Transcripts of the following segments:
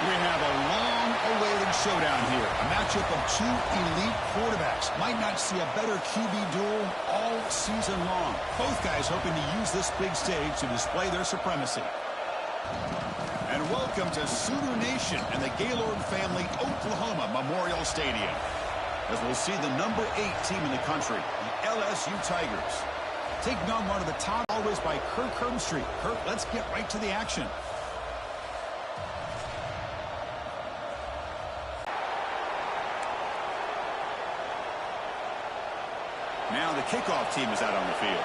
We have a long-awaited showdown here. A matchup of two elite quarterbacks. Might not see a better QB duel all season long. Both guys hoping to use this big stage to display their supremacy. And welcome to Sooner Nation and the Gaylord Family Oklahoma Memorial Stadium. As we'll see the number 8 team in the country, the LSU Tigers. Taking on one of the top always by Kirk Herbstreit. Kirk, let's get right to the action. Now the kickoff team is out on the field.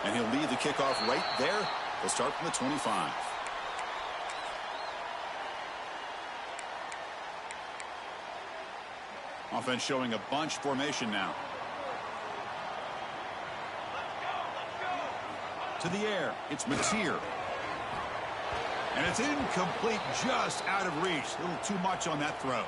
And he'll lead the kickoff right there. He'll start from the 25. Offense showing a bunch formation now. To the air, it's Mateer. And it's incomplete, just out of reach. A little too much on that throw.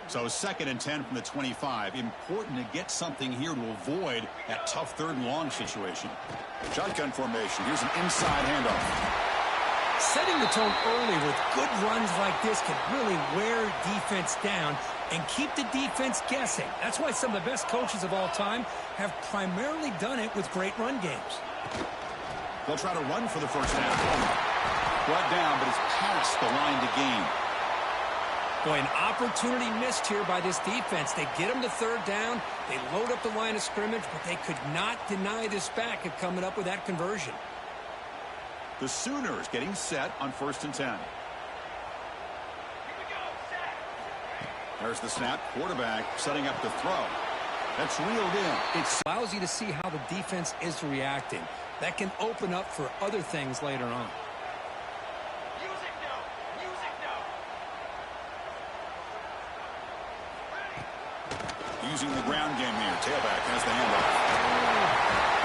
So 2nd and 10 from the 25. Important to get something here to avoid that tough 3rd and long situation. Shotgun formation. Here's an inside handoff. Setting the tone early with good runs like this can really wear defense down and keep the defense guessing. That's why some of the best coaches of all time have primarily done it with great run games. They'll try to run for the first down. Brought down, but it's past the line to gain. Boy, an opportunity missed here by this defense. They get them to 3rd down. They load up the line of scrimmage, but they could not deny this back of coming up with that conversion. The Sooners getting set on 1st and 10. There's the snap. Quarterback setting up the throw. That's reeled in. It allows you to see how the defense is reacting. That can open up for other things later on. Using the ground game here. Tailback has the handoff.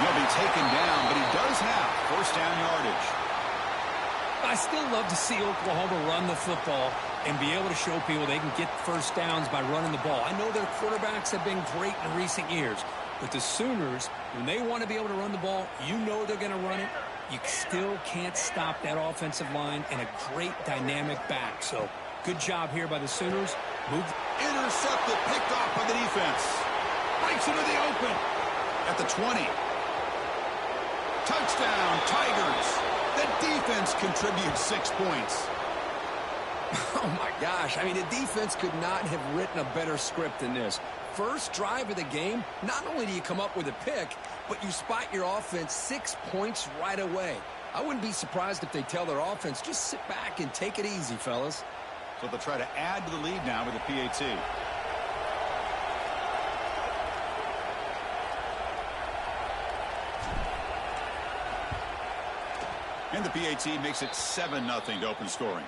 He'll be taken down, but he does have 1st down yardage. I still love to see Oklahoma run the football and be able to show people they can get 1st downs by running the ball. I know their quarterbacks have been great in recent years, but the Sooners, when they want to be able to run the ball, you know they're going to run it. You still can't stop that offensive line and a great dynamic back. So good job here by the Sooners. Intercepted, picked off by the defense. Breaks into the open at the 20. Touchdown, Tigers. The defense contributes 6 points. Oh, my gosh. I mean, the defense could not have written a better script than this. First drive of the game, not only do you come up with a pick, but you spot your offense 6 points right away. I wouldn't be surprised if they tell their offense, just sit back and take it easy, fellas. So they'll try to add to the lead now with a PAT. And the PAT makes it 7-0 to open scoring.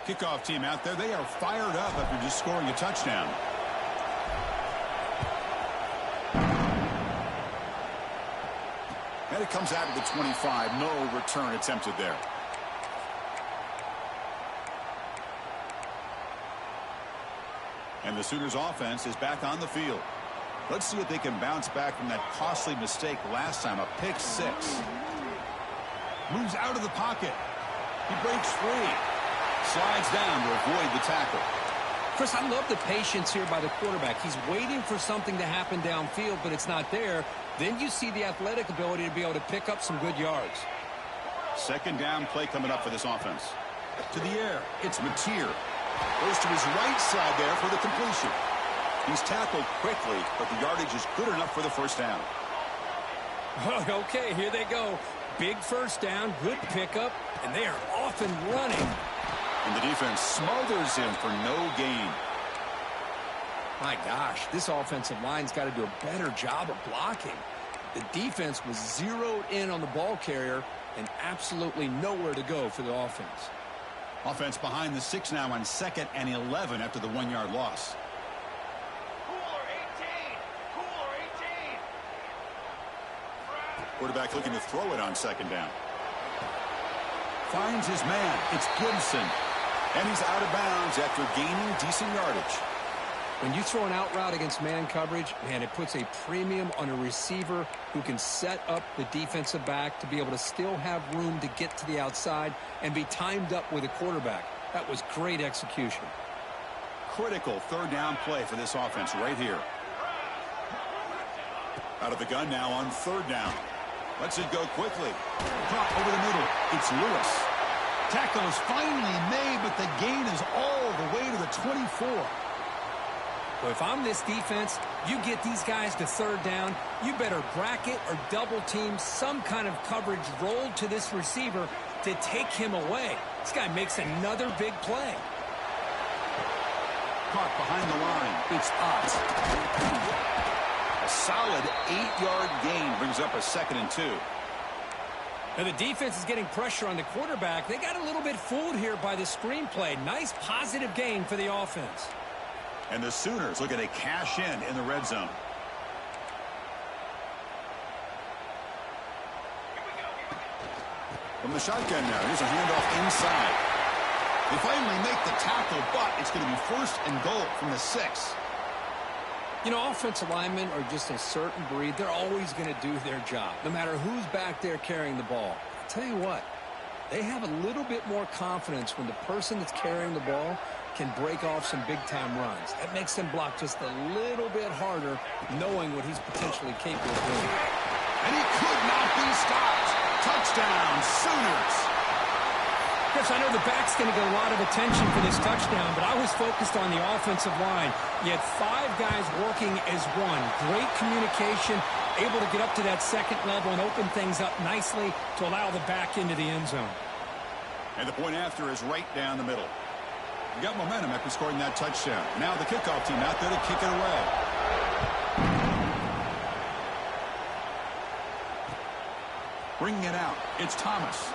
Kickoff team out there. They are fired up after just scoring a touchdown. And it comes out of the 25. No return attempted there. And the Sooners offense is back on the field. Let's see if they can bounce back from that costly mistake last time, a pick six. Moves out of the pocket. He breaks free. Slides down to avoid the tackle. Chris, I love the patience here by the quarterback. He's waiting for something to happen downfield, but it's not there. Then you see the athletic ability to be able to pick up some good yards. Second down play coming up for this offense. To the air. It's Mateer. Goes to his right side there for the completion. He's tackled quickly, but the yardage is good enough for the first down. Okay, here they go. Big first down, good pickup, and they are off and running. And the defense smothers him for no gain. My gosh, this offensive line's got to do a better job of blocking. The defense was zeroed in on the ball carrier and absolutely nowhere to go for the offense. Offense behind the 6 now on 2nd and 11 after the 1-yard loss. Cooler 18. Cooler 18. Quarterback looking to throw it on 2nd down. Finds his man. It's Gibson. And he's out of bounds after gaining decent yardage. When you throw an out route against man coverage, man, it puts a premium on a receiver who can set up the defensive back to be able to still have room to get to the outside and be timed up with a quarterback. That was great execution. Critical third down play for this offense right here. Out of the gun now on 3rd down. Lets it go quickly. Caught over the middle. It's Lewis. Tackle is finally made, but the gain is all the way to the 24. Well, if I'm this defense, you get these guys to 3rd down, you better bracket or double team some kind of coverage rolled to this receiver to take him away. This guy makes another big play. Caught behind the line. It's Ott. A solid 8-yard gain brings up a 2nd and 2. Now the defense is getting pressure on the quarterback. They got a little bit fooled here by the screenplay. Nice positive gain for the offense. And the Sooners looking to cash in the red zone. From the shotgun now, here's a handoff inside. They finally make the tackle, but it's going to be 1st and goal from the 6. You know, offensive linemen are just a certain breed. They're always going to do their job, no matter who's back there carrying the ball. I'll tell you what, they have a little bit more confidence when the person that's carrying the ball can break off some big-time runs. That makes them block just a little bit harder, knowing what he's potentially capable of doing. And he could not be stopped. Touchdown, Sooners. Chris, I know the back's going to get a lot of attention for this touchdown, but I was focused on the offensive line. You had 5 guys working as one. Great communication, able to get up to that 2nd level and open things up nicely to allow the back into the end zone. And the point after is right down the middle. You got momentum after scoring that touchdown. Now the kickoff team out there to kick it away. Bringing it out. It's Thomas.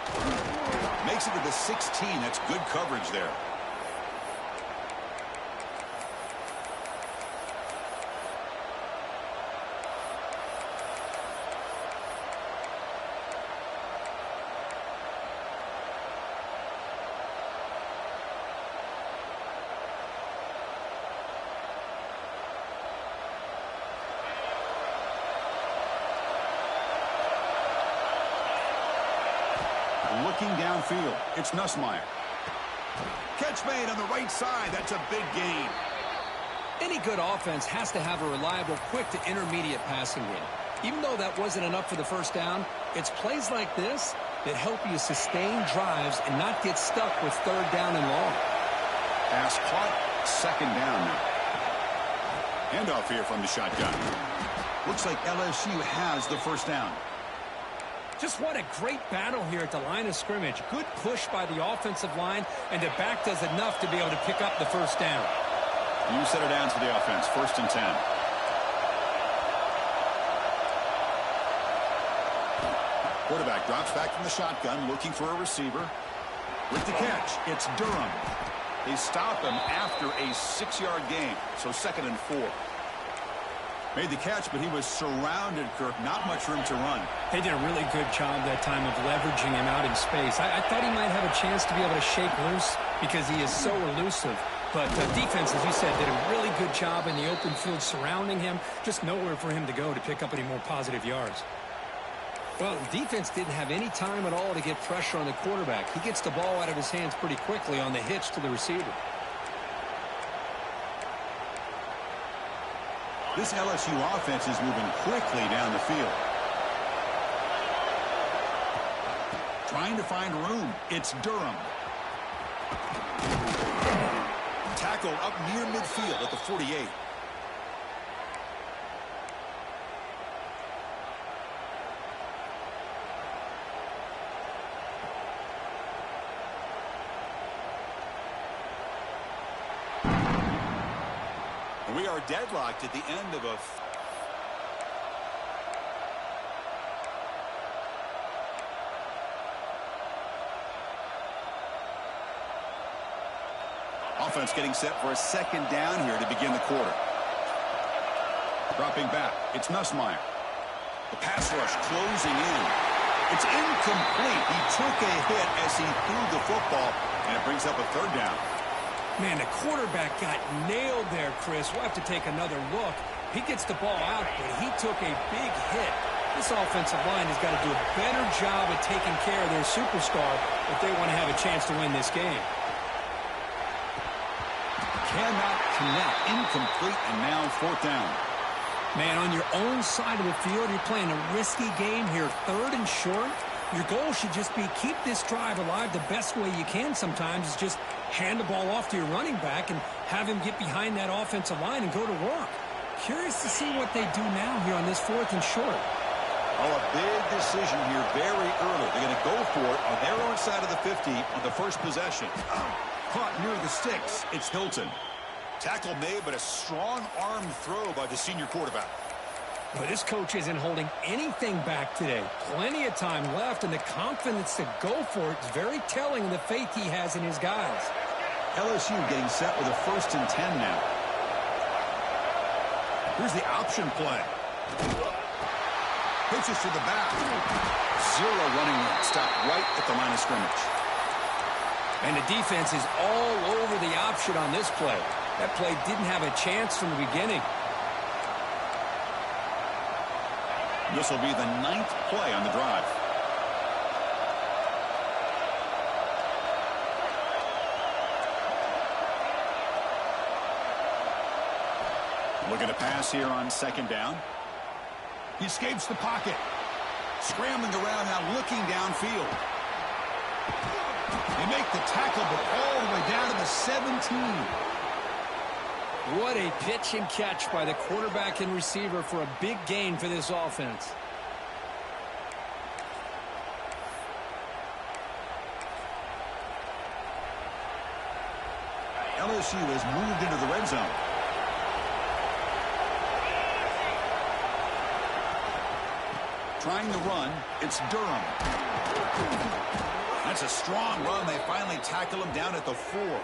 Makes it to the 16. That's good coverage there. Looking downfield, it's Nussmeier. Catch made on the right side. That's a big gain. Any good offense has to have a reliable, quick to intermediate passing game. Even though that wasn't enough for the first down, it's plays like this that help you sustain drives and not get stuck with third down and long. Pass caught, second down now. Handoff here from the shotgun. Looks like LSU has the first down. Just what a great battle here at the line of scrimmage. Good push by the offensive line, and the back does enough to be able to pick up the first down. You set it down to the offense, 1st and 10. Quarterback drops back from the shotgun, looking for a receiver. With the catch, it's Durham. They stop him after a 6-yard gain, so 2nd and 4. Made the catch, but he was surrounded, Kirk. Not much room to run. They did a really good job that time of leveraging him out in space. I thought he might have a chance to be able to shake loose because he is so elusive. But the defense, as you said, did a really good job in the open field surrounding him. Just nowhere for him to go to pick up any more positive yards. Well, the defense didn't have any time at all to get pressure on the quarterback. He gets the ball out of his hands pretty quickly on the hitch to the receiver. This LSU offense is moving quickly down the field. Trying to find room. It's Durham. Tackle up near midfield at the 48. We are deadlocked at the end of a... Offense getting set for a 2nd down here to begin the quarter. Dropping back, it's Nussmeier. The pass rush closing in. It's incomplete. He took a hit as he threw the football, and it brings up a 3rd down. Man, the quarterback got nailed there, Chris. We'll have to take another look. He gets the ball out, but he took a big hit. This offensive line has got to do a better job of taking care of their superstar if they want to have a chance to win this game. Cannot connect. Incomplete, and now 4th down. Man, on your own side of the field, you're playing a risky game here. 3rd and short. Your goal should just be keep this drive alive the best way you can sometimes is just hand the ball off to your running back and have him get behind that offensive line and go to work. Curious to see what they do now here on this 4th and short. Oh, a big decision here very early. They're going to go for it on their own side of the 50 on the first possession. Caught near the sticks. It's Hilton. Tackle made, but a strong arm throw by the senior quarterback. But this coach isn't holding anything back today. Plenty of time left, and the confidence to go for it is very telling of the faith he has in his guys. LSU getting set with a 1st and 10 now. Here's the option play. Pitches to the back. 0 running room. Stopped right at the line of scrimmage. And the defense is all over the option on this play. That play didn't have a chance from the beginning. This will be the 9th play on the drive. Looking to pass here on 2nd down. He escapes the pocket. Scrambling around now, looking downfield. They make the tackle, but all the way down to the 17. What a pitch and catch by the quarterback and receiver for a big gain for this offense. LSU has moved into the red zone. Trying the run, it's Durham. That's a strong run. They finally tackle him down at the 4.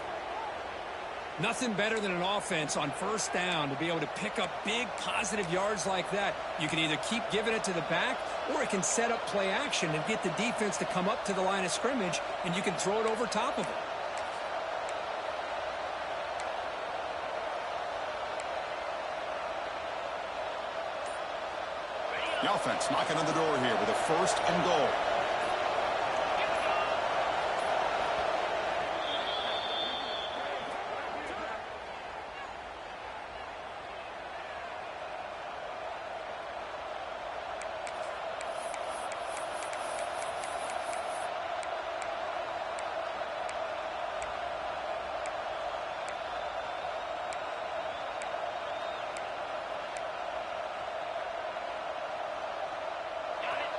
Nothing better than an offense on 1st down to be able to pick up big positive yards like that. You can either keep giving it to the back, or it can set up play action and get the defense to come up to the line of scrimmage, and you can throw it over top of it. The offense knocking on the door here with a 1st and goal.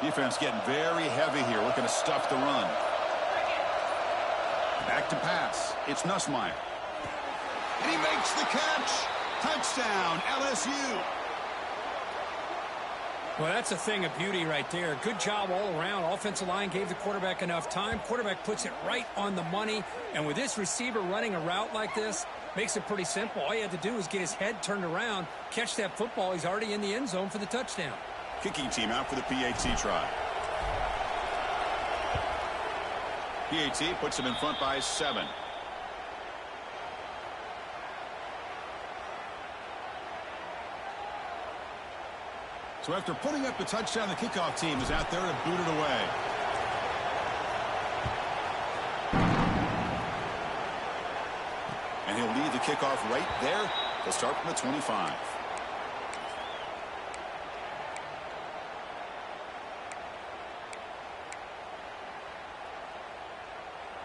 Defense getting very heavy here, looking to stuff the run. Back to pass. It's Nussmeier. And he makes the catch. Touchdown, LSU. Well, that's a thing of beauty right there. Good job all around. Offensive line gave the quarterback enough time. Quarterback puts it right on the money. And with this receiver running a route like this, makes it pretty simple. All you had to do was get his head turned around, catch that football. He's already in the end zone for the touchdown. Kicking team out for the PAT try. PAT puts him in front by 7. So after putting up the touchdown, the kickoff team is out there to boot it away. And he'll lead the kickoff right there. They'll start from the 25.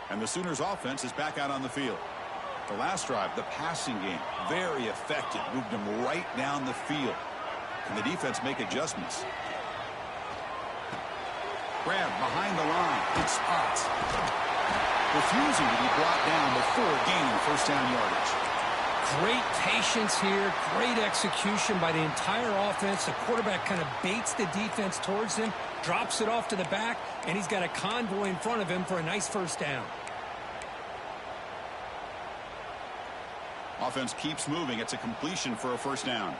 And the Sooners offense is back out on the field. The last drive, the passing game, very effective. Moved them right down the field. And the defense make adjustments. Grab behind the line. It's spots. Refusing to be brought down before gaining first down yardage. Great patience here. Great execution by the entire offense. The quarterback kind of baits the defense towards him, drops it off to the back, and he's got a convoy in front of him for a nice first down. Offense keeps moving. It's a completion for a first down.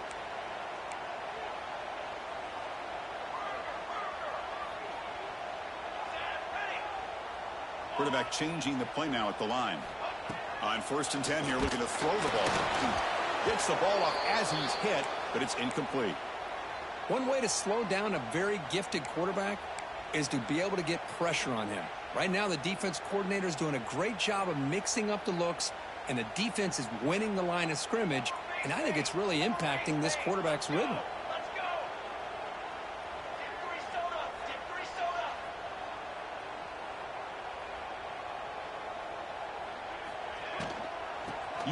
Quarterback changing the play now at the line. On 1st and 10 here, looking to throw the ball. Gets the ball off as he's hit, but it's incomplete. One way to slow down a very gifted quarterback is to be able to get pressure on him. Right now, the defense coordinator is doing a great job of mixing up the looks, and the defense is winning the line of scrimmage, and I think it's really impacting this quarterback's rhythm. Let's go. Dip 3 soda. Dip 3 soda.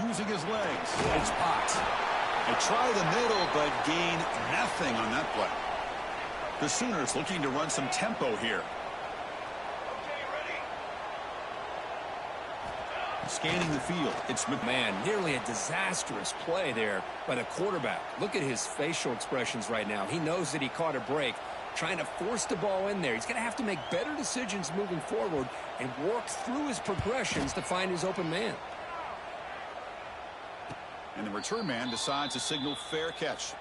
Using his legs. It's Potts. They try the middle, but gain nothing on that play. The Sooners looking to run some tempo here. Okay, ready? Scanning the field. It's Man, nearly a disastrous play there by the quarterback. Look at his facial expressions right now. He knows that he caught a break, trying to force the ball in there. He's going to have to make better decisions moving forward and work through his progressions to find his open man. And the return man decides to signal fair catch.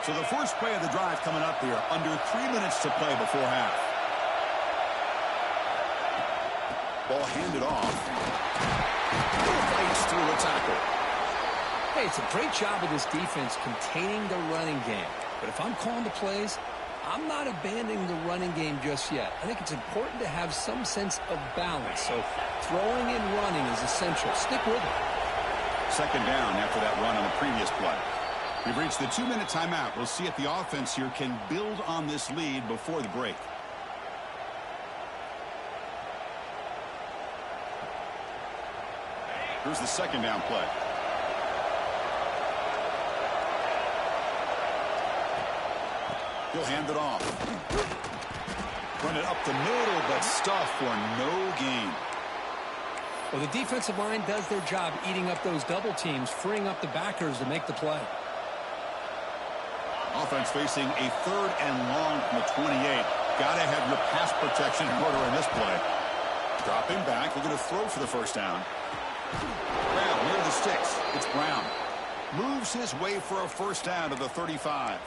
So the first play of the drive coming up here. Under 3 minutes to play before half. Ball handed off. Fights through a tackle. Hey, it's a great job of this defense containing the running game. But if I'm calling the plays, I'm not abandoning the running game just yet. I think it's important to have some sense of balance. So throwing and running is essential. Stick with it. Second down after that run on the previous play. We've reached the 2-minute timeout. We'll see if the offense here can build on this lead before the break. Here's the second down play. He'll hand it off. Run it up the middle, but stuff for no gain. Well, the defensive line does their job eating up those double teams, freeing up the backers to make the play. Offense facing a 3rd and long from the 28. Got to have your pass protection in order in this play. Dropping back, looking to throw for the first down. Grab near the sticks. It's Brown. Moves his way for a first down to the 35.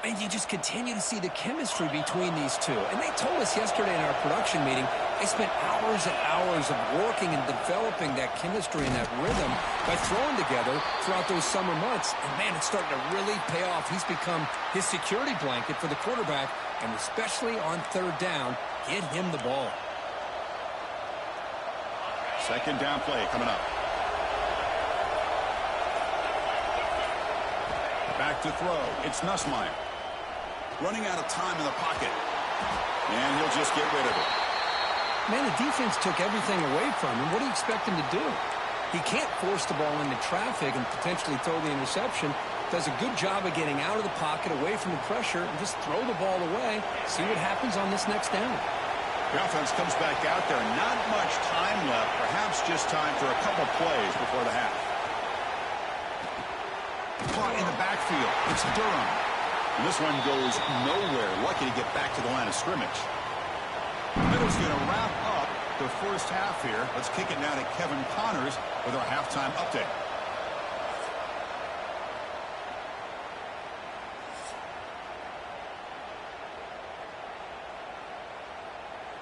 And you just continue to see the chemistry between these two. And they told us yesterday in our production meeting, they spent hours and hours of working and developing that chemistry and that rhythm by throwing together throughout those summer months. And, man, it's starting to really pay off. He's become his security blanket for the quarterback, and especially on 3rd down, get him the ball. Second down play coming up. Back to throw. It's Nussmeier. Running out of time in the pocket. And he'll just get rid of it. Man, the defense took everything away from him. What do you expect him to do? He can't force the ball into traffic and potentially throw the interception. Does a good job of getting out of the pocket, away from the pressure, and just throw the ball away. See what happens on this next down. The offense comes back out there. Not much time left. Perhaps just time for a couple plays before the half. Caught in the backfield. It's Durham. And this one goes nowhere. Lucky to get back to the line of scrimmage. Middle's going to wrap up the first half here. Let's kick it now to Kevin Connors with our halftime update.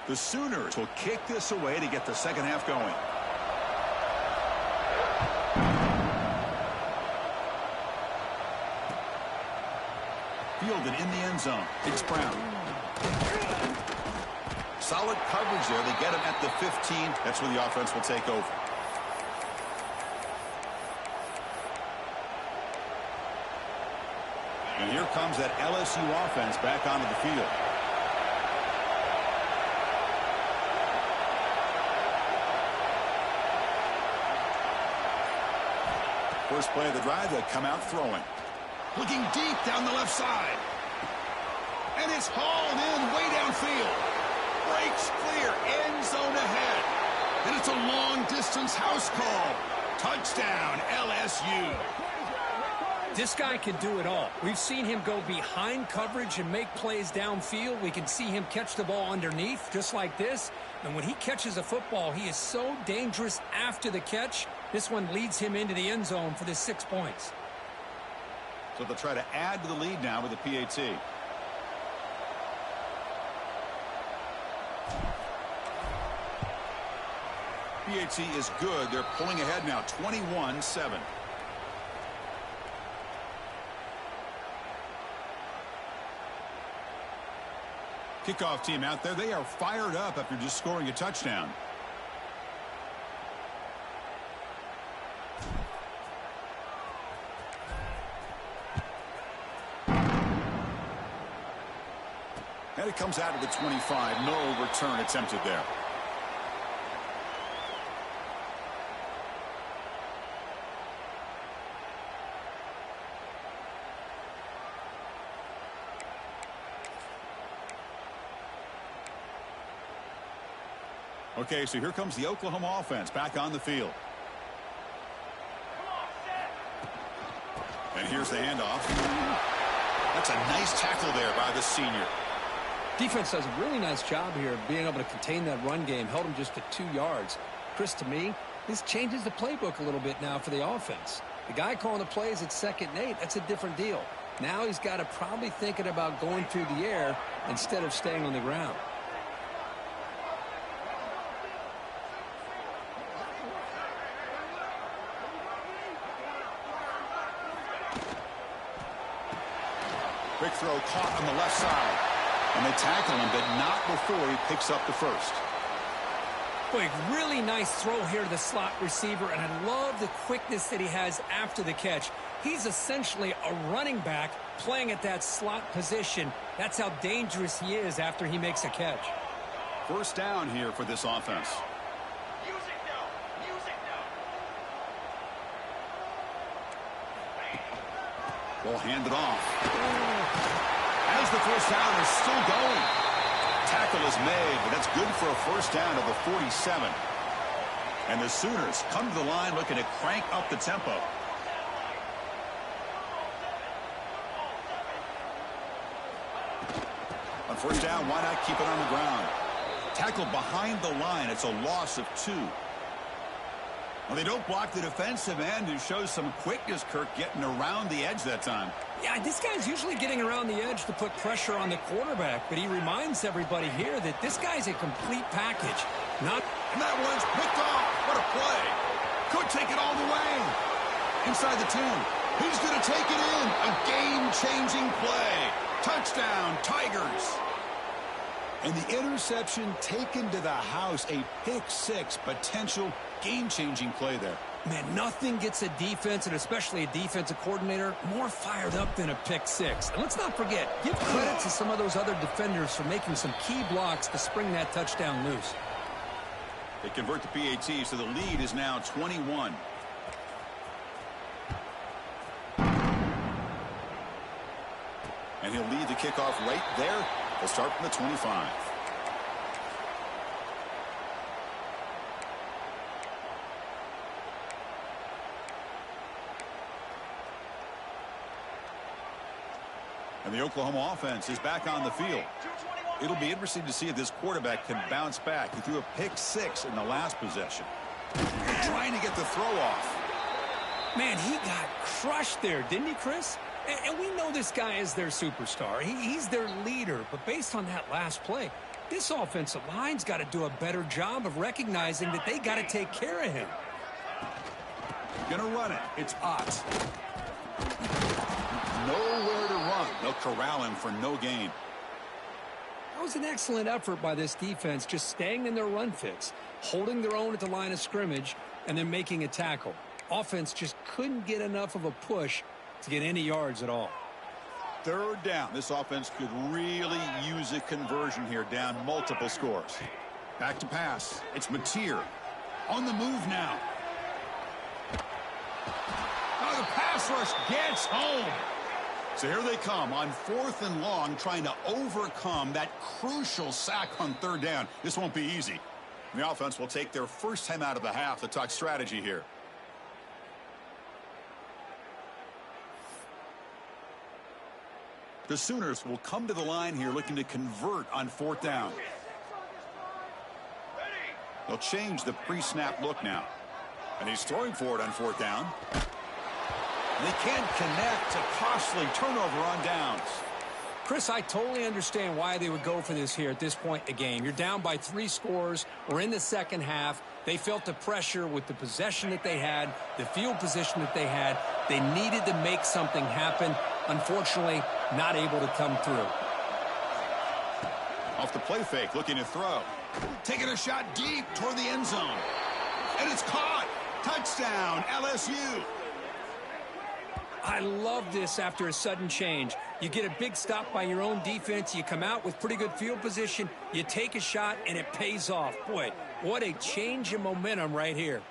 The Sooners will kick this away to get the second half going. Fielded in the end zone. It's Brown. Solid coverage there. They get him at the 15. That's where the offense will take over. And here comes that LSU offense back onto the field. First play of the drive, they'll come out throwing. Looking deep down the left side. And it's hauled in way downfield. Breaks clear, end zone ahead. And it's a long-distance house call. Touchdown, LSU. This guy can do it all. We've seen him go behind coverage and make plays downfield. We can see him catch the ball underneath, just like this. And when he catches a football, he is so dangerous after the catch. This one leads him into the end zone for the 6 points. So they'll try to add to the lead now with the PAT. PAT is good. They're pulling ahead now, 21-7. Kickoff team out there. They are fired up after just scoring a touchdown. And it comes out of the 25. No return attempted there. Okay, so here comes the Oklahoma offense back on the field. And here's the handoff. That's a nice tackle there by the senior. Defense does a really nice job here of being able to contain that run game. Held him just to 2 yards. Chris, to me, this changes the playbook a little bit now for the offense. The guy calling the plays at 2nd and 8, that's a different deal. Now he's got to probably thinking about going through the air instead of staying on the ground. Quick throw caught on the left side. And they tackle him, but not before he picks up the first. Boy, really nice throw here to the slot receiver, and I love the quickness that he has after the catch. He's essentially a running back playing at that slot position. That's how dangerous he is after he makes a catch. First down here for this offense. Music now. Music now. Ball handed off. As the first down is still going. Tackle is made, but that's good for a first down of the 47. And the Sooners come to the line looking to crank up the tempo. On first down, why not keep it on the ground? Tackle behind the line. It's a loss of 2. Well, they don't block the defensive end, who shows some quickness, Kirk, getting around the edge that time. Yeah, this guy's usually getting around the edge to put pressure on the quarterback, but he reminds everybody here that this guy's a complete package. And that one's picked off. What a play. Could take it all the way. Inside the 10. He's going to take it in. A game-changing play. Touchdown, Tigers. And the interception taken to the house. A pick-6 potential game-changing play there. Man, nothing gets a defense, and especially a defensive coordinator, more fired up than a pick-6. And let's not forget, give credit to some of those other defenders for making some key blocks to spring that touchdown loose. They convert the PAT, so the lead is now 21. And he'll lead the kickoff right there. They'll start from the 25. And the Oklahoma offense is back on the field. It'll be interesting to see if this quarterback can bounce back. He threw a pick 6 in the last possession. Trying to get the throw off. Man, he got crushed there, didn't he, Chris? And we know this guy is their superstar. He's their leader. But based on that last play, this offensive line's got to do a better job of recognizing that they got to take care of him. Gonna run it. It's Ott. Nowhere to run. They'll corral him for no gain. That was an excellent effort by this defense, just staying in their run fits, holding their own at the line of scrimmage, and then making a tackle. Offense just couldn't get enough of a push to get any yards at all. Third down. This offense could really use a conversion here, down multiple scores. Back to pass. It's Mateer. On the move now. Oh, the pass rush gets home. So here they come on 4th and long, trying to overcome that crucial sack on 3rd down. This won't be easy. The offense will take their first time out of the half to talk strategy here. The Sooners will come to the line here looking to convert on 4th down. They'll change the pre-snap look now. And he's throwing for it on 4th down. They can't connect. A costly turnover on downs. Chris, I totally understand why they would go for this here at this point in the game. You're down by 3 scores. We're in the second half. They felt the pressure with the possession that they had, the field position that they had. They needed to make something happen. Unfortunately, not able to come through. Off the play fake, looking to throw. Taking a shot deep toward the end zone. And it's caught. Touchdown, LSU. I love this after a sudden change. You get a big stop by your own defense. You come out with pretty good field position. You take a shot, and it pays off. Boy, what a change in momentum right here.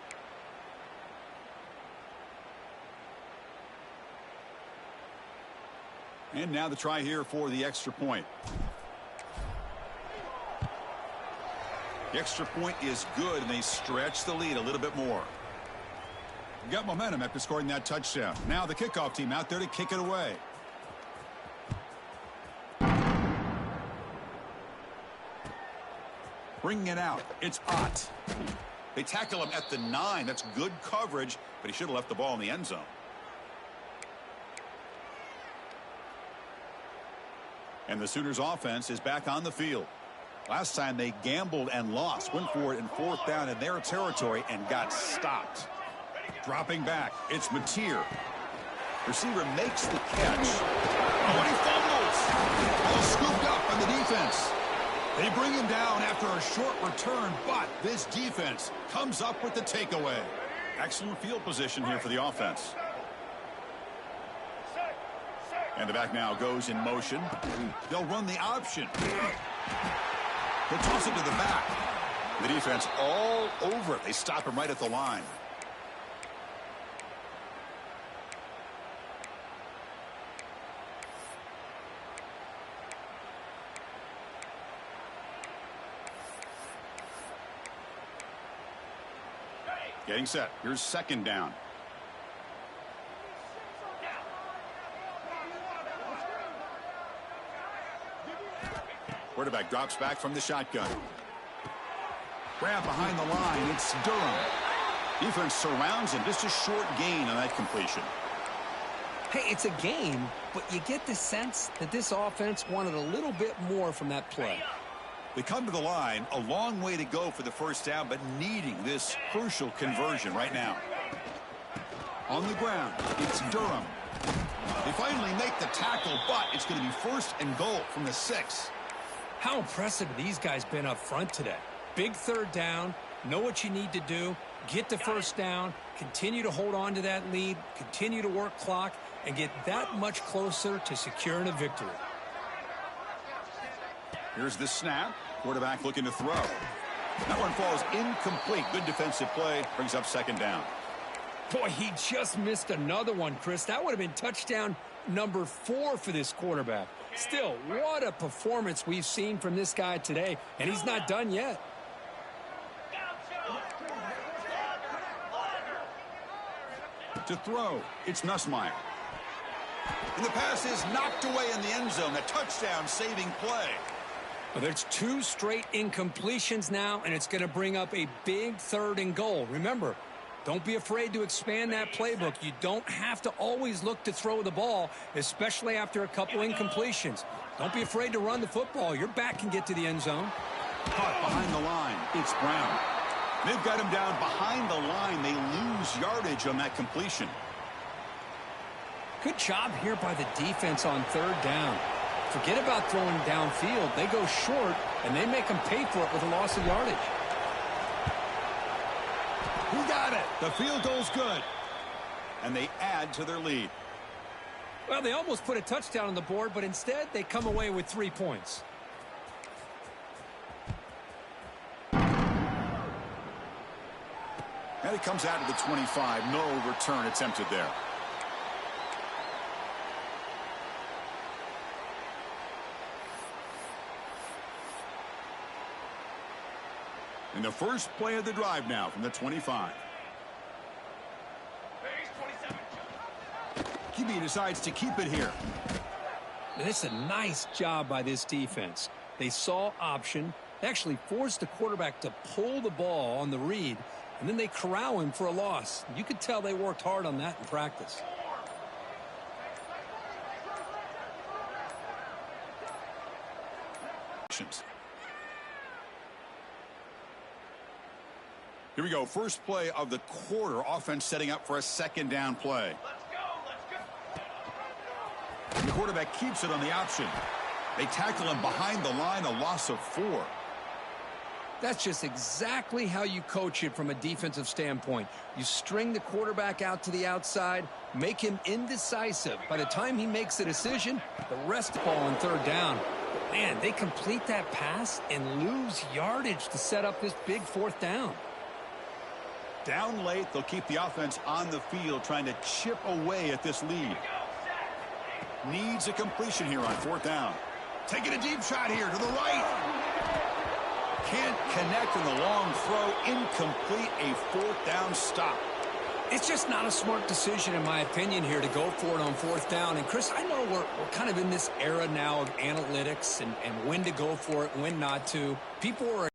And now the try here for the extra point. The extra point is good, and they stretch the lead a little bit more. Got momentum after scoring that touchdown. Now the kickoff team out there to kick it away. Bringing it out. It's Ott. They tackle him at the 9. That's good coverage, but he should have left the ball in the end zone. And the Sooners offense is back on the field. Last time they gambled and lost. Went for it in 4th down in their territory and got stopped. Dropping back, it's Mateer. Receiver makes the catch. Oh, and he fumbles. All scooped up on the defense. They bring him down after a short return, but this defense comes up with the takeaway. Excellent field position here for the offense. And the back now goes in motion. They'll run the option. They'll toss it to the back. The defense all over it. They stop him right at the line. Getting set. Here's 2nd down. Quarterback drops back from the shotgun. Grab behind the line. It's Durham. Defense surrounds him. Just a short gain on that completion. Hey, it's a game, but you get the sense that this offense wanted a little bit more from that play. They come to the line, a long way to go for the first down, but needing this crucial conversion right now. On the ground, it's Durham. They finally make the tackle, but it's going to be 1st and goal from the 6. How impressive have these guys been up front today? Big 3rd down, know what you need to do, get the 1st down, continue to hold on to that lead, continue to work clock, and get that much closer to securing a victory. Here's the snap. Quarterback looking to throw. That one falls incomplete. Good defensive play. Brings up second down. Boy, he just missed another one, Chris. That would have been touchdown number 4 for this quarterback. Still, what a performance we've seen from this guy today, and he's not done yet. To throw, it's Nussmeier. And the pass is knocked away in the end zone. A touchdown-saving play. Well, there's 2 straight incompletions now, and it's going to bring up a big 3rd and goal. Remember, don't be afraid to expand that playbook. You don't have to always look to throw the ball, especially after a couple incompletions. Don't be afraid to run the football. Your back can get to the end zone. Caught behind the line. It's Brown. They've got him down behind the line. They lose yardage on that completion. Good job here by the defense on 3rd down. Forget about throwing downfield. They go short, and they make them pay for it with a loss of yardage. He got it. The field goal's good. And they add to their lead. Well, they almost put a touchdown on the board, but instead they come away with 3 points. And it comes out to the 25. No return attempted there. And the first play of the drive now from the 25. QB decides to keep it here. And it's a nice job by this defense. They saw option, actually forced the quarterback to pull the ball on the read, and then they corral him for a loss. You could tell they worked hard on that in practice. Here we go. First play of the quarter. Offense setting up for a second down play. And the quarterback keeps it on the option. They tackle him behind the line, a loss of 4. That's just exactly how you coach it from a defensive standpoint. You string the quarterback out to the outside, make him indecisive. By the time he makes a decision, the rest fall on 3rd down. But man, they complete that pass and lose yardage to set up this big 4th down. Down late, they'll keep the offense on the field trying to chip away at this lead. Needs a completion here on 4th down. Taking a deep shot here to the right. Can't connect in the long throw. Incomplete. A 4th down stop. It's just not a smart decision, in my opinion, here to go for it on 4th down. And, Chris, I know we're kind of in this era now of analytics and when to go for it, when not to. People are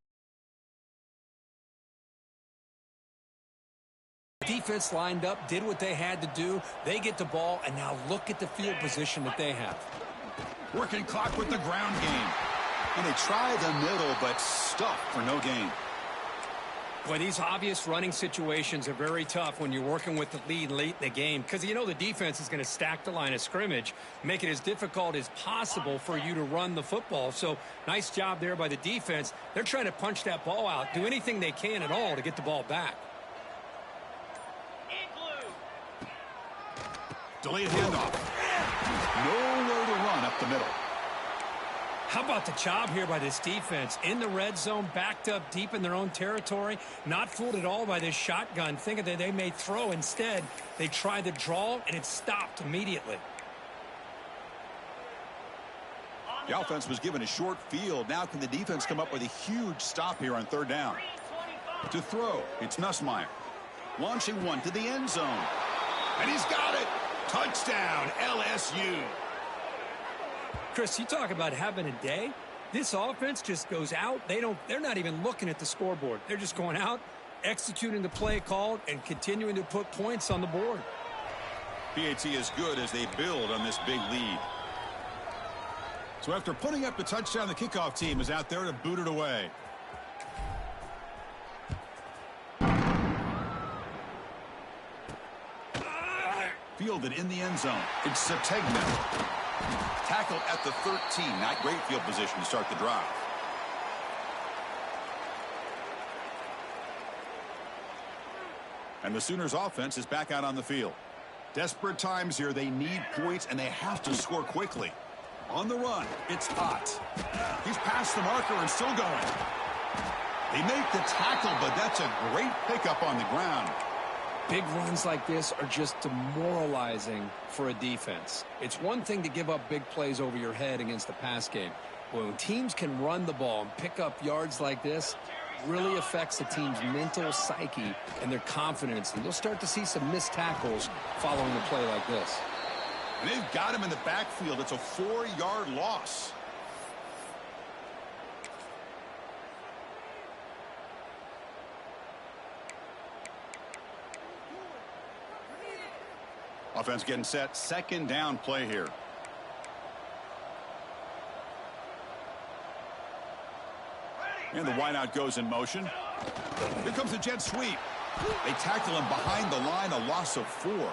defense lined up, did what they had to do. They get the ball, and now look at the field position that they have. Working clock with the ground game. And they try the middle, but stuff for no gain. Boy, these obvious running situations are very tough when you're working with the lead late in the game because you know the defense is going to stack the line of scrimmage, make it as difficult as possible for you to run the football. So nice job there by the defense. They're trying to punch that ball out, do anything they can at all to get the ball back. Delayed handoff. Nowhere to run up the middle. How about the job here by this defense? In the red zone, backed up deep in their own territory. Not fooled at all by this shotgun. Thinking that they may throw. Instead, they tried the draw, and it stopped immediately. The offense was given a short field. Now can the defense come up with a huge stop here on 3rd down? To throw, it's Nussmeier. Launching one to the end zone. And he's got it. Touchdown, LSU. Chris, you talk about having a day. This offense just goes out. They're not even looking at the scoreboard. They're just going out, executing the play called, and continuing to put points on the board. PAT is good as they build on this big lead. So after putting up the touchdown, the kickoff team is out there to boot it away. Fielded in the end zone. It's Sategna. Tackled at the 13. Not great field position to start the drive. And the Sooners offense is back out on the field. Desperate times here. They need points, and they have to score quickly. On the run, it's Ott. He's past the marker and still going. They make the tackle, but that's a great pickup on the ground. Big runs like this are just demoralizing for a defense. It's one thing to give up big plays over your head against the pass game. But when teams can run the ball and pick up yards like this, it really affects the team's mental psyche and their confidence. And you'll start to see some missed tackles following a play like this. And they've got him in the backfield. It's a 4-yard loss. Offense getting set. Second down play here. And the wideout goes in motion. Here comes the jet sweep. They tackle him behind the line, a loss of 4.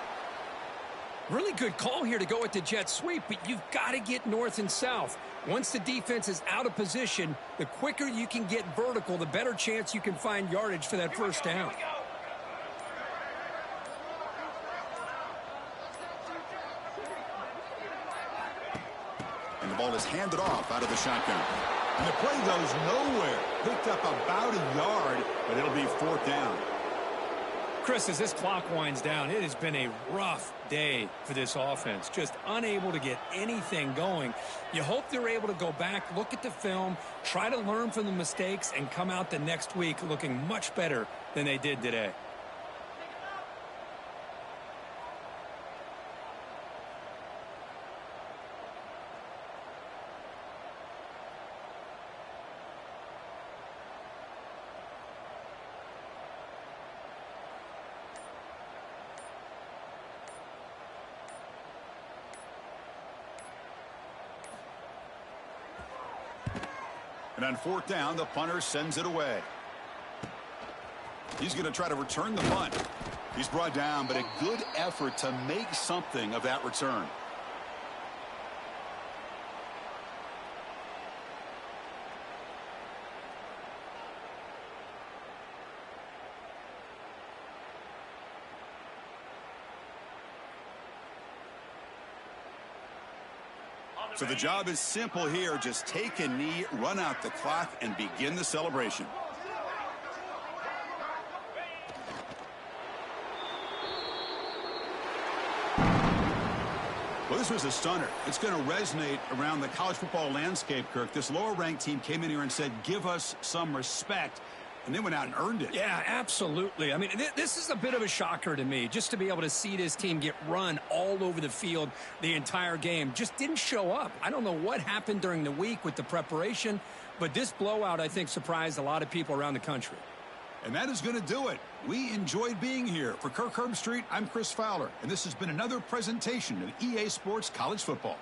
Really good call here to go with the jet sweep, but you've got to get north and south. Once the defense is out of position, the quicker you can get vertical, the better chance you can find yardage for that first down. And the ball is handed off out of the shotgun. And the play goes nowhere. Picked up about a yard, but it'll be 4th down. Chris, as this clock winds down, it has been a rough day for this offense. Just unable to get anything going. You hope they're able to go back, look at the film, try to learn from the mistakes, and come out the next week looking much better than they did today. And on 4th down, the punter sends it away. He's going to try to return the punt. He's brought down, but a good effort to make something of that return. So the job is simple here. Just take a knee, run out the clock, and begin the celebration. Well, this was a stunner. It's going to resonate around the college football landscape, Kirk. This lower-ranked team came in here and said, give us some respect. And they went out and earned it. Yeah, absolutely. I mean, this is a bit of a shocker to me, just to be able to see this team get run all over the field the entire game. Just didn't show up. I don't know what happened during the week with the preparation, but this blowout, I think, surprised a lot of people around the country. And that is going to do it. We enjoyed being here. For Kirk Herbstreit, I'm Chris Fowler, and this has been another presentation of EA Sports College Football.